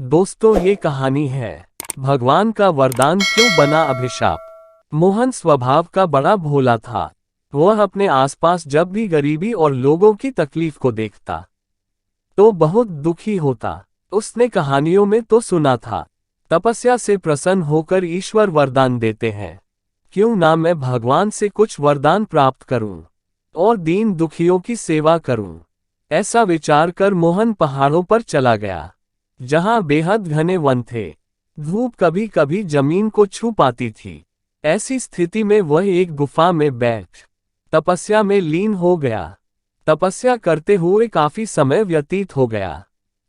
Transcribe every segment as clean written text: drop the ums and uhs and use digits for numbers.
दोस्तों, ये कहानी है भगवान का वरदान क्यों बना अभिशाप। मोहन स्वभाव का बड़ा भोला था। वह अपने आसपास जब भी गरीबी और लोगों की तकलीफ को देखता तो बहुत दुखी होता। उसने कहानियों में तो सुना था, तपस्या से प्रसन्न होकर ईश्वर वरदान देते हैं। क्यों ना मैं भगवान से कुछ वरदान प्राप्त करूं और दीन दुखियों की सेवा करूं। ऐसा विचार कर मोहन पहाड़ों पर चला गया, जहां बेहद घने वन थे। धूप कभी कभी जमीन को छू पाती थी। ऐसी स्थिति में वह एक गुफा में बैठ तपस्या में लीन हो गया। तपस्या करते हुए काफी समय व्यतीत हो गया।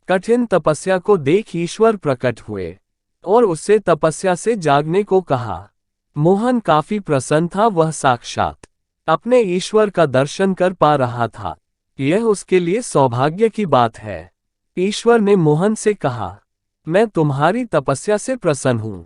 कठिन तपस्या को देख ईश्वर प्रकट हुए और उससे तपस्या से जागने को कहा। मोहन काफी प्रसन्न था। वह साक्षात अपने ईश्वर का दर्शन कर पा रहा था। यह उसके लिए सौभाग्य की बात है। ईश्वर ने मोहन से कहा, मैं तुम्हारी तपस्या से प्रसन्न हूं।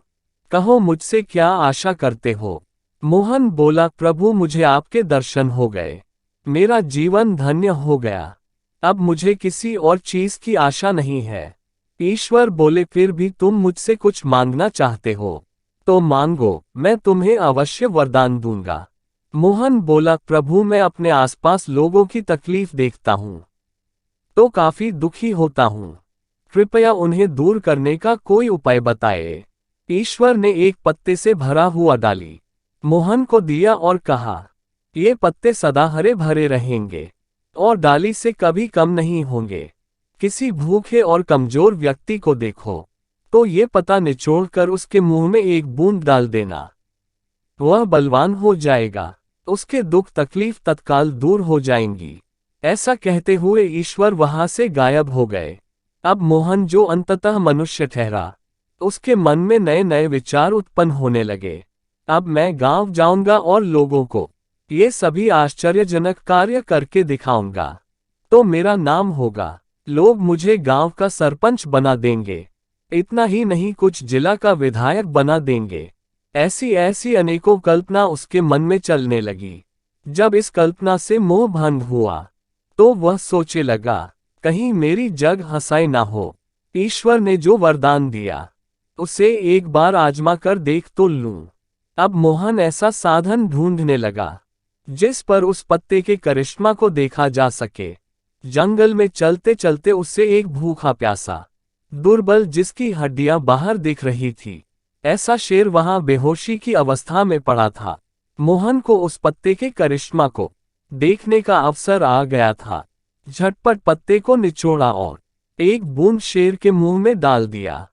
कहो, मुझसे क्या आशा करते हो। मोहन बोला, प्रभु, मुझे आपके दर्शन हो गए। मेरा जीवन धन्य हो गया। अब मुझे किसी और चीज की आशा नहीं है। ईश्वर बोले, फिर भी तुम मुझसे कुछ मांगना चाहते हो तो मांगो, मैं तुम्हें अवश्य वरदान दूंगा। मोहन बोला, प्रभु, मैं अपने आसपास लोगों की तकलीफ देखता हूं तो काफी दुखी होता हूं। कृपया उन्हें दूर करने का कोई उपाय बताए। ईश्वर ने एक पत्ते से भरा हुआ डाली मोहन को दिया और कहा, ये पत्ते सदा हरे भरे रहेंगे और डाली से कभी कम नहीं होंगे। किसी भूखे और कमजोर व्यक्ति को देखो तो ये पत्ता निचोड़कर उसके मुंह में एक बूंद डाल देना। वह बलवान हो जाएगा। उसके दुख तकलीफ तत्काल दूर हो जाएंगी। ऐसा कहते हुए ईश्वर वहां से गायब हो गए। अब मोहन, जो अंततः मनुष्य ठहरा, उसके मन में नए नए विचार उत्पन्न होने लगे। अब मैं गांव जाऊंगा और लोगों को ये सभी आश्चर्यजनक कार्य करके दिखाऊंगा तो मेरा नाम होगा। लोग मुझे गांव का सरपंच बना देंगे। इतना ही नहीं, कुछ जिला का विधायक बना देंगे। ऐसी ऐसी अनेकों कल्पना उसके मन में चलने लगी। जब इस कल्पना से मोह भंग हुआ तो वह सोचे लगा, कहीं मेरी जग हंसाई ना हो। ईश्वर ने जो वरदान दिया उसे एक बार आजमा कर देख तो लूं। अब मोहन ऐसा साधन ढूंढने लगा जिस पर उस पत्ते के करिश्मा को देखा जा सके। जंगल में चलते चलते उससे एक भूखा प्यासा, दुर्बल, जिसकी हड्डियां बाहर दिख रही थी, ऐसा शेर वहां बेहोशी की अवस्था में पड़ा था। मोहन को उस पत्ते के करिश्मा को देखने का अवसर आ गया था। झटपट पत्ते को निचोड़ा और एक बूंद शेर के मुंह में डाल दिया।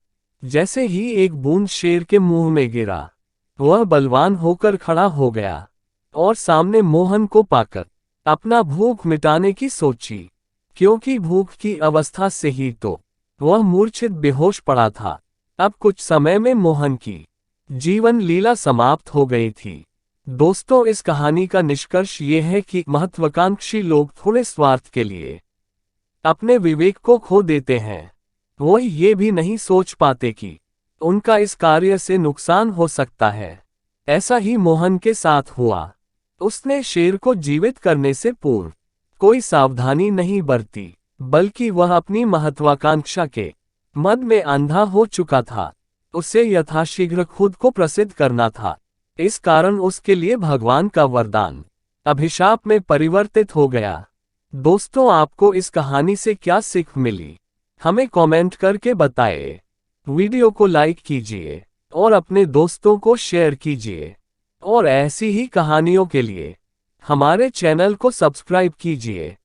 जैसे ही एक बूंद शेर के मुंह में गिरा, वह बलवान होकर खड़ा हो गया और सामने मोहन को पाकर अपना भूख मिटाने की सोची। क्योंकि भूख की अवस्था से ही तो वह मूर्छित बेहोश पड़ा था। अब कुछ समय में मोहन की जीवन लीला समाप्त हो गई थी। दोस्तों, इस कहानी का निष्कर्ष ये है कि महत्वाकांक्षी लोग थोड़े स्वार्थ के लिए अपने विवेक को खो देते हैं। वो ये भी नहीं सोच पाते कि उनका इस कार्य से नुकसान हो सकता है। ऐसा ही मोहन के साथ हुआ। उसने शेर को जीवित करने से पूर्व कोई सावधानी नहीं बरती, बल्कि वह अपनी महत्वाकांक्षा के मद में अंधा हो चुका था। उसे यथाशीघ्र खुद को प्रसिद्ध करना था। इस कारण उसके लिए भगवान का वरदान अभिशाप में परिवर्तित हो गया। दोस्तों, आपको इस कहानी से क्या सीख मिली, हमें कमेंट करके बताएं। वीडियो को लाइक कीजिए और अपने दोस्तों को शेयर कीजिए। और ऐसी ही कहानियों के लिए हमारे चैनल को सब्सक्राइब कीजिए।